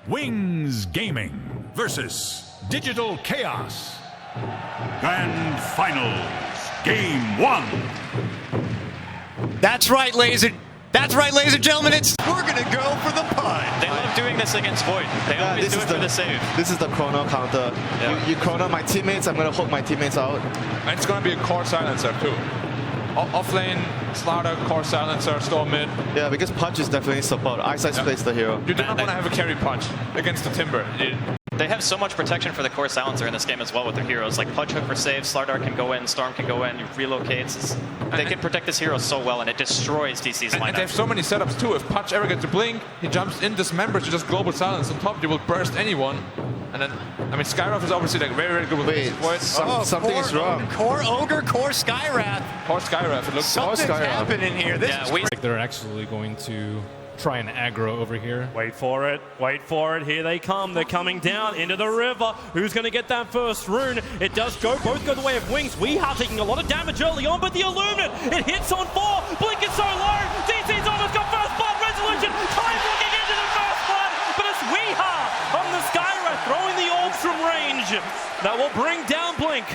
Wings Gaming versus Digital Chaos. Grand Finals, Game 1. That's right, ladies and gentlemen. We're gonna go for the Pudge. They love doing this against Void. They always do it for the save. This is the chrono counter. Yeah. You chrono my teammates, I'm gonna hold my teammates out. And it's gonna be a core silencer too. Off lane, Slaughter, core silencer, storm mid. Yeah, because Pudge is definitely support. Eyesight plays the hero. You do not want to have a carry punch against the Timber. They have so much protection for the core silencer in this game as well with their heroes. Like Pudge hook for saves, Slardar can go in, Storm can go in, relocates. They can protect this hero so well, and it destroys DC's lineup. And they have so many setups too. If Pudge ever gets to blink, he jumps in, dismembers to just global silence on top. You will burst anyone. And then, I mean, Skywrath is obviously like very, very good with voice. Something is wrong. Core Ogre, core Skywrath. Core Skywrath. It looks something's happening here. This is like they're actually going to try and aggro over here. Wait for it. Wait for it. Here they come. They're coming down into the river. Who's going to get that first rune? It does go. Both go the way of Wings. Weehaw taking a lot of damage early on, but the Illuminate, it hits on 4. Blink is so low. DC's almost got first blood. Resolution. Time looking into the first blood, but it's Weehaw on the Skywrath throwing the orbs from range. That will bring down Blink.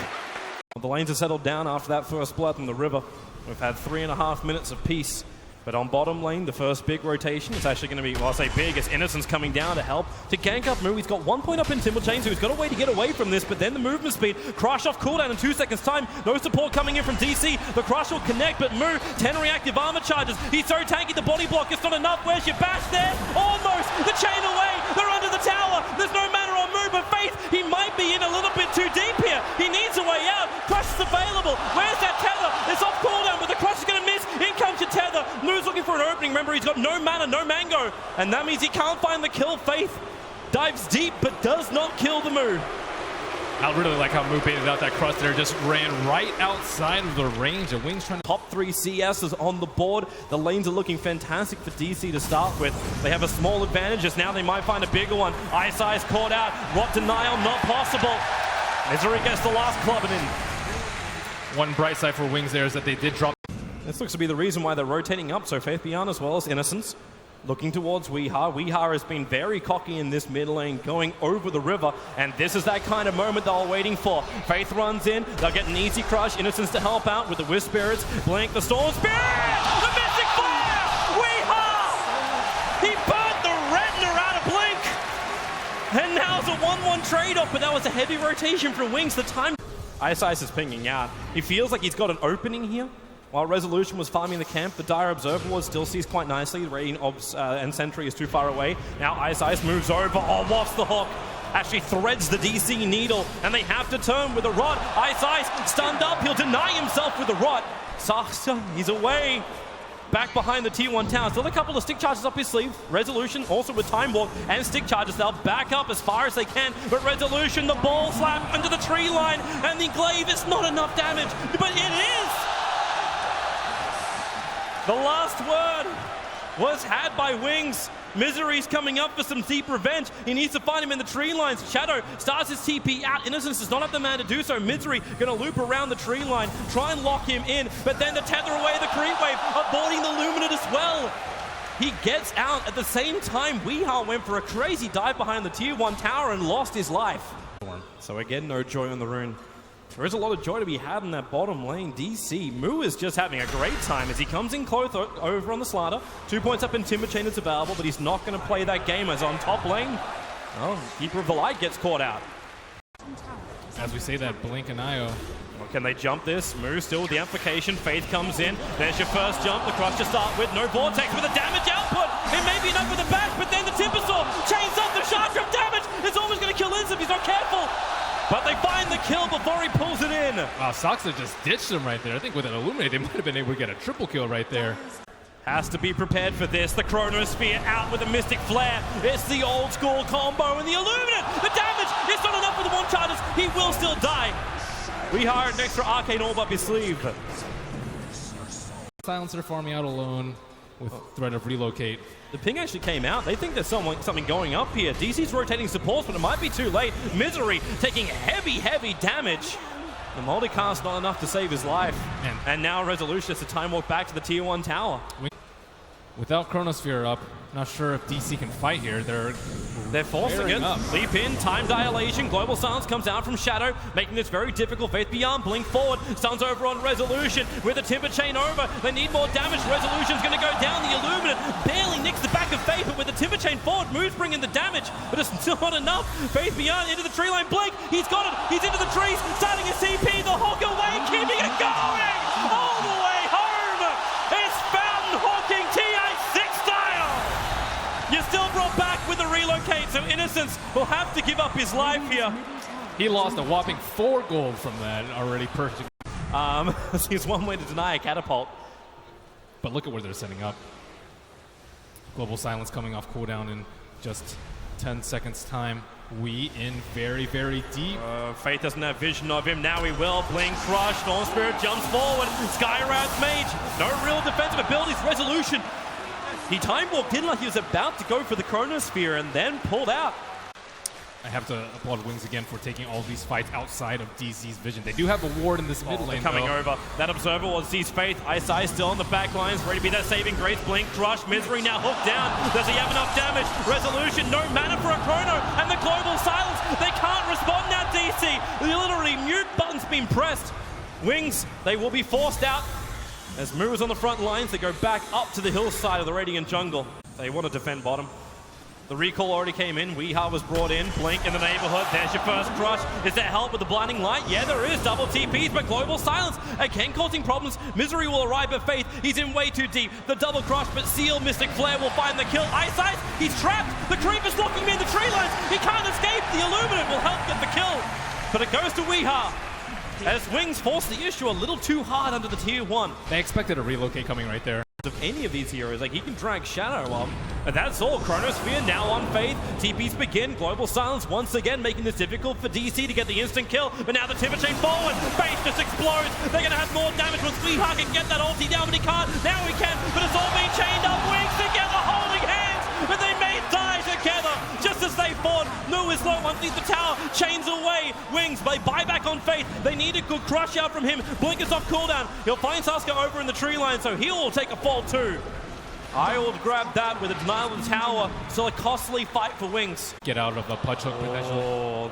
The lanes are settled down after that first blood in the river. We've had 3.5 minutes of peace. But on bottom lane, the first big rotation is actually going to be, well, I say big, as Innocence coming down to help to gank up Moo. He's got 1 point up in Timber Chain, so he's got a way to get away from this, but then the movement speed, Crush off cooldown in 2 seconds time. No support coming in from DC. The Crush will connect, but Moo, 10 reactive armor charges. He's so tanky, the body block is not enough. Where's your bash there? Almost! The chain away! They're under the tower! There's no mana on Moo, but Faith, he might be in a little bit too deep here. He needs a way out. Crush is available. Where's that tether? It's off cooldown, but the Crush is going to miss. In comes your tether. Moo's looking for an opening. Remember, he's got no mana, no mango, and that means he can't find the kill. Faith dives deep, but does not kill the Moo. I really like how Moo baited out that Crush there, just ran right outside of the range of Wings trying to... Top 3 CSs on the board. The lanes are looking fantastic for DC to start with. They have a small advantage, as now they might find a bigger one. Ice Ice caught out. Rot denial, not possible. Misery gets the last club in. One bright side for Wings there is that they did drop... This looks to be the reason why they're rotating up, so Faith Beyond as well as Innocence. Looking towards Weehaw. Weehaw has been very cocky in this mid lane, going over the river, and this is that kind of moment they're waiting for. Faith runs in, they'll get an easy crush. Innocence to help out with the Wisp Spirits. Blink the Storm Spirit! The Mystic Fire! Weehaw! He burnt the Retina out of Blink! And now it's a 1-1 trade-off, but that was a heavy rotation from Wings. The time... Ice Ice is pinging out. He feels like he's got an opening here. While Resolution was farming the camp, the Dire Observer Ward still sees quite nicely. The Radiant Obs and Sentry is too far away. Now Ice Ice moves over. Oh, what's the hook? Actually threads the DC needle, and they have to turn with a rod. Ice Ice stunned up. He'll deny himself with the rod. Sasha, he's away. Back behind the T1 tower. Still a couple of stick charges up his sleeve. Resolution also with Time Walk and stick charges. They'll back up as far as they can. But Resolution, the ball slap under the tree line, and the glaive is not enough damage. But it is! The last word was had by Wings. Misery's coming up for some deep revenge. He needs to find him in the tree lines. Shadow starts his TP out. Innocence does not have the man to do so. Misery going to loop around the tree line, try and lock him in, but then the tether away the creep wave, avoiding the Luminate as well. He gets out at the same time. Weehaw went for a crazy dive behind the tier 1 tower and lost his life. So again, no joy on the rune. There is a lot of joy to be had in that bottom lane. DC, Moo is just having a great time as he comes in close over on the Slaughter. 2 points up in Timber Chain is available, but he's not going to play that game as on top lane. Oh, Keeper of the Light gets caught out. As we say that, Blink and Io. Well, can they jump this? Moo still with the amplification. Faith comes in. There's your first jump. The Crush to start with. No Vortex with a damage output. It may be enough with the bash, but then the Timber Saw chains up the Shark Trap damage. It's almost going to kill Inz if he's not careful. But they find the kill before he pulls it in. Wow, Soxa just ditched him right there. I think with an Illuminate, they might have been able to get a triple kill right there. Has to be prepared for this. The Chronosphere out with a Mystic Flare. It's the old school combo and the Illuminate. The damage is not enough for the one charges. He will still die. We hired an extra Arcane Orb up his sleeve. Silencer farming out alone with threat of relocate. The ping actually came out. They think there's something going up here. DC's rotating supports, but it might be too late. Misery taking heavy damage. The multicast not enough to save his life. And now Resolution has to time walk back to the tier 1 tower. Without Chronosphere up, not sure if DC can fight here. They're forcing it. up. Leap in, time dilation. Global Silence comes out from Shadow, making this very difficult. Faith Beyond, blink forward. Stuns over on Resolution with a Timber Chain over. They need more damage. Resolution's going to go down. The Illuminate barely nicks the back of Faith, but with the Timber Chain forward, Moves bringing the damage, but it's still not enough. Faith Beyond into the tree line. Blink, he's got it. He's into the trees, starting a CP. The Hawk away, keeping it going all the way home. It's Fountain Hawking TI6 style. You're still brought back with a relocate, so Innocence will have to give up his life here. He lost a whopping 4 gold from that already purchased. He's one way to deny a catapult. But look at where they're setting up. Global Silence coming off cooldown in just 10 seconds time. We in very, very deep. Faith doesn't have vision of him. Now he will. Blink Crush. Storm Spirit jumps forward. Skywrath Mage. No real defensive abilities. Resolution. He time walked in like he was about to go for the Chronosphere and then pulled out. I have to applaud Wings again for taking all these fights outside of DC's vision. They do have a ward in this mid lane, coming though. over. That Observer will sees Faith. Ice still on the back lines, ready to be that saving grace. Blink, Crush, Misery now hooked down. Does he have enough damage? Resolution, no mana for a Chrono, and the Global Silence. They can't respond now, DC. Literally, mute button's been pressed. Wings, they will be forced out. As Mu is on the front lines, they go back up to the hillside of the Radiant jungle. They want to defend bottom. The recall already came in. Weeha was brought in. Blink in the neighborhood. There's your first crush. Is there help with the blinding light? Yeah, there is. Double TPs, but Global Silence again causing problems. Misery will arrive at Faith. He's in way too deep. The double crush, but Seal, Mystic Flare will find the kill. Ice, he's trapped. The creep is locking him in the tree lines. He can't escape. The Illuminate will help get the kill, but it goes to Weeha. As Wings force the issue a little too hard under the tier 1. They expected a relocate coming right there. Of any of these heroes, like he can drag Shadow up, and that's all. Chronosphere now on Faith. TPs begin. Global Silence once again making this difficult for DC to get the instant kill, but now the Timber Chain forward. Faith just explodes. They're gonna have more damage once Weeha can get that ulti down, but he can't. Now he can, but it's all being chained up. Wings together, holding hands, but they may die together just as they fought. Mu is low underneath the tower, chains away. Wings, they buy back on Faith. They need a good crush out from him. Blink is off cooldown. He'll find Sasuke over in the tree line, so he'll take a fall too. I will grab that with a denial of the tower. Still a costly fight for Wings. Get out of the Pudge hook potentially. Oh,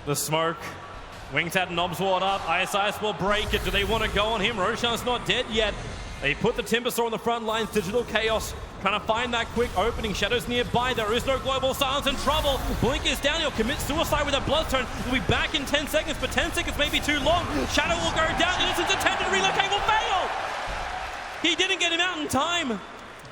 the smoke. Wings had Nob's ward up. ISIS will break it. Do they want to go on him? Roshan's not dead yet. They put the Timber Saw on the front lines. Digital Chaos trying to find that quick opening. Shadows nearby. There is no Global Silence in trouble. Blink is down. He'll commit suicide with a Bloodstone. He'll be back in 10 seconds, but 10 seconds may be too long. Shadow will go down. Innocent's attempted relocate will fail. He didn't get him out in time.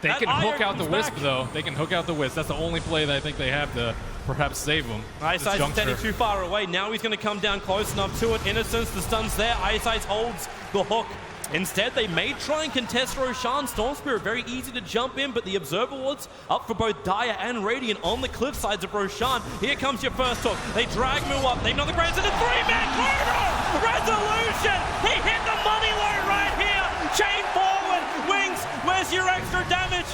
They can hook out the Wisp, though. They can hook out the Wisp. That's the only play that I think they have to perhaps save him. Ice is standing too far away. Now he's going to come down close enough to it. Innocence, the stun's there. Ice holds the hook. Instead, they may try and contest Roshan. Storm Spirit, very easy to jump in, but the Observer wards up for both Dire and Radiant on the cliff sides of Roshan. Here comes your first hook. They drag Mu up. They know the Grand Center. 3-man corridor! Resolution! He hit the money low right here! Chain forward! Wings, where's your extra damage?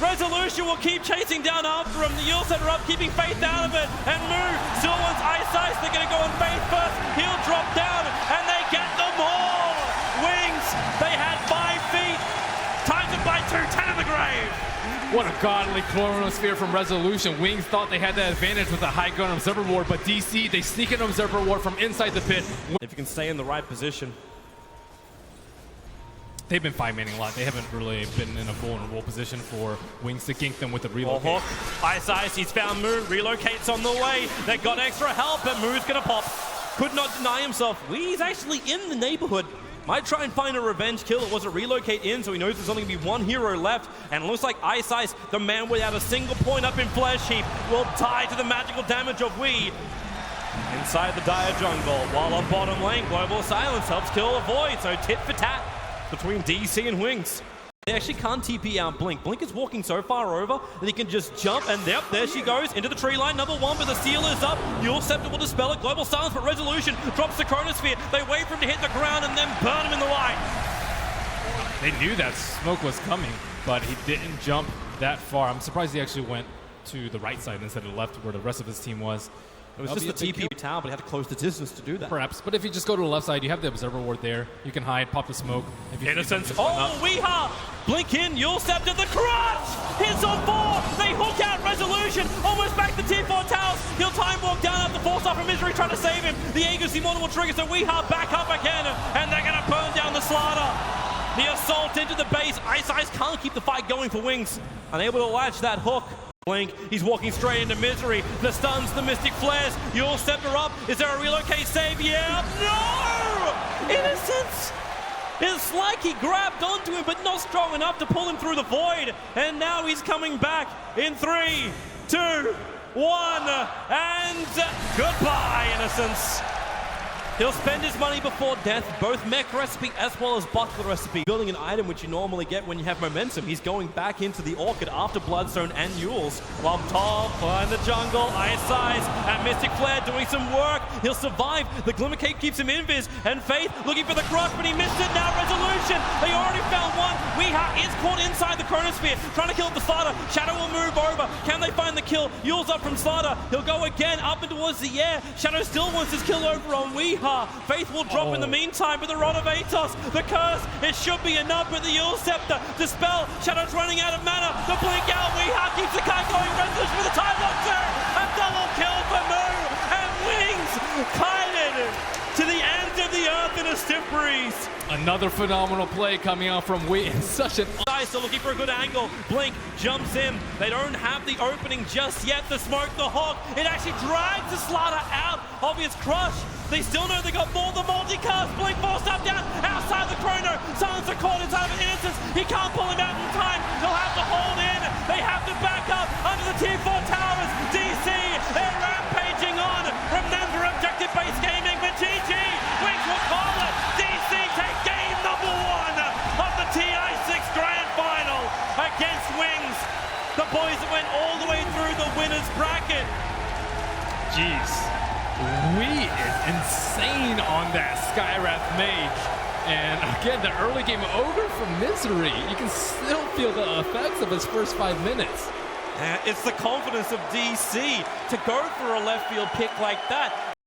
Resolution will keep chasing down after him. The Yule Center up, keeping Faith out of it. And Mu still wants Ice. They're going to go on Faith first. He'll drop down, and they get them all! Wings, they had 5 feet. Time to bite 2, 10 in the grave. What a godly Chronosphere from Resolution. Wings thought they had that advantage with a high gun Observer ward, but DC, they sneak an Observer ward from inside the pit. If you can stay in the right position. They've been 5-manning a lot. They haven't really been in a vulnerable position for Wings to gank them with a relocate. Ice, he's found Mu. Relocates on the way. They got extra help, but Mu's going to pop. Could not deny himself. He's actually in the neighborhood. Might try and find a revenge kill. It was a relocate in, so he knows there's only going to be one hero left. And it looks like Ice, the man without a single point up in Flesh Heap, will die to the magical damage of Wee. Inside the Dire jungle, while on bottom lane, Global Silence helps kill a Void. So tit for tat between DC and Wings. They actually can't TP out Blink. Blink is walking so far over that he can just jump, and yep, there she goes into the tree line. Number 1, but the seal is up. Yule Scepter will dispel it. Global Silence, but Resolution drops the Chronosphere. They wait for him to hit the ground and then burn him in the light. They knew that smoke was coming, but he didn't jump that far. I'm surprised he actually went to the right side instead of left where the rest of his team was. It was That'll just be the a big TP tower, but he had to close the distance to do that. Perhaps, but if you just go to the left side, you have the observer ward there. You can hide, pop the smoke. If you Innocence. Oh, Weeha! Blink in, Yule Scepter, the crutch! Hits on 4! They hook out Resolution! Almost back to Tier 4 towers! He'll time walk down after force off from Misery trying to save him. The Aegis Immortal will trigger, so Weeha back up again, and they're gonna burn down the Slaughter. The assault into the base. Ice can't keep the fight going for Wings. Unable to latch that hook. Blink, he's walking straight into Misery. The stuns, the Mystic Flares. Yule Scepter up. Is there a relocate save? Yeah. No! Innocence! It's like he grabbed onto him, but not strong enough to pull him through the void. And now he's coming back in 3, 2, 1. And goodbye, Innocence. He'll spend his money before death, both mech recipe as well as buckler recipe. Building an item which you normally get when you have momentum. He's going back into the Orchid after Bloodstone and Yules. While top in the jungle, Ice Eyes and Mystic Flare doing some work. He'll survive. The Glimmer Cape keeps him invis. And Faith looking for the crush, but he missed it. Now Resolution. They already found one. Weeha is caught inside the Chronosphere, trying to kill the Slaughter. Shadow will move over. Can they find the kill? Yules up from Slaughter. He'll go again up and towards the air. Shadow still wants his kill over on Weeha. Faith will drop in the meantime, but the Rod of Atos, the curse, it should be enough with the Yule Scepter. Dispel, Shadow's running out of mana. The blink out, Weeha keeps the kite going. Resolution for the time lock. A double kill for Moo, and Wings kited to the end of the earth in a stiff breeze. Another phenomenal play coming out from Wings. Such an Still looking for a good angle. Blink jumps in. They don't have the opening just yet. The smoke, the hawk. It actually drags the Slaughter out of his crush. They still know they got more. The multicast. Blink forced up down outside the chrono. Silencer caught inside of Innocence. He can't pull him out in time. They'll have to hold in. They have to back up under the Tier 4 towers. DC, they're rampaging on. Remember objective-based gaming, but GG. Wings will call it. DC take game number 1 of the TI6 Grand Final against Wings. The boys that went all the way through the winner's bracket. Jeez. We is insane on that Skywrath Mage. And again, the early game Ogre from Misery. You can still feel the effects of his first 5 minutes. It's the confidence of DC to go for a left field pick like that.